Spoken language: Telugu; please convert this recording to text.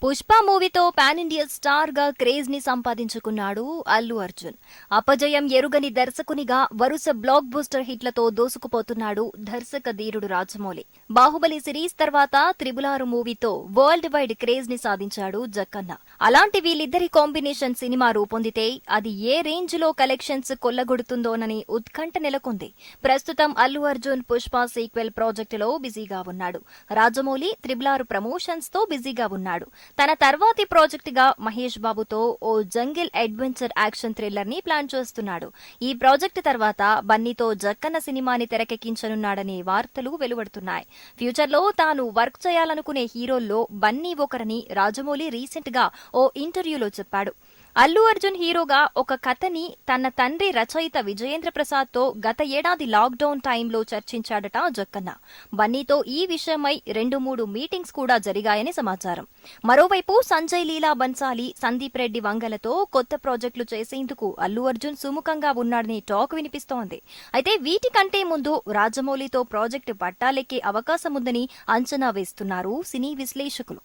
పుష్ప మూవీతో పాన్ ఇండియా స్టార్ గా క్రేజ్ ని సంపాదించుకున్నాడు అల్లు అర్జున్. అపజయం ఎరుగని దర్శకునిగా వరుస బ్లాక్ బస్టర్ హిట్లతో దూసుకుపోతున్నాడు దర్శక ధీరుడు రాజమౌళి. బాహుబలి సిరీస్ తర్వాత త్రిబులారు మూవీతో వరల్డ్ వైడ్ క్రేజ్ ని సాధించాడు జక్కన్న. అలాంటి వీళ్ళిద్దరి కాంబినేషన్ సినిమా రూపొందితే అది ఏ రేంజ్ లో కలెక్షన్స్ కొల్లగొడుతుందోనని ఉత్కంఠ నెలకొంది. ప్రస్తుతం అల్లు అర్జున్ పుష్ప సీక్వెల్ ప్రాజెక్టులో బిజీగా ఉన్నాడు. రాజమౌళి త్రిబులారు ప్రమోషన్స్ తో బిజీగా ఉన్నాడు. తన తర్వాతి ప్రాజెక్టుగా మహేష్ బాబుతో ఓ జంగిల్ అడ్వెంచర్ యాక్షన్ థ్రిల్లర్ ని ప్లాన్ చేస్తున్నాడు. ఈ ప్రాజెక్టు తర్వాత బన్నీతో జక్కన్న సినిమాని తెరకెక్కించనున్నాడనే వార్తలు వెలువడుతున్నాయి. ఫ్యూచర్ లో తాను వర్క్ చేయాలనుకునే హీరోల్లో బన్నీ ఒకరని రాజమౌళి రీసెంట్ గా ఓ ఇంటర్వ్యూలో చెప్పాడు. అల్లు అర్జున్ హీరోగా ఒక కథని తన తండ్రి రచయిత విజయేంద్ర ప్రసాద్ తో గత ఏడాది లాక్డౌన్ టైంలో చర్చించాడట జక్కన్న. బన్నీతో ఈ విషయమై 2-3 మీటింగ్స్ కూడా జరిగాయని సమాచారం. మరోవైపు సంజయ్ లీలా బన్సాలి, సందీప్ రెడ్డి వంగలతో కొత్త ప్రాజెక్టులు చేసేందుకు అల్లు అర్జున్ సుముఖంగా ఉన్నాడనే టాక్ వినిపిస్తోంది. అయితే వీటికంటే ముందు రాజమౌళితో ప్రాజెక్టు పట్టాలెక్కే అవకాశముందని అంచనా వేస్తున్నారు సినీ విశ్లేషకులు.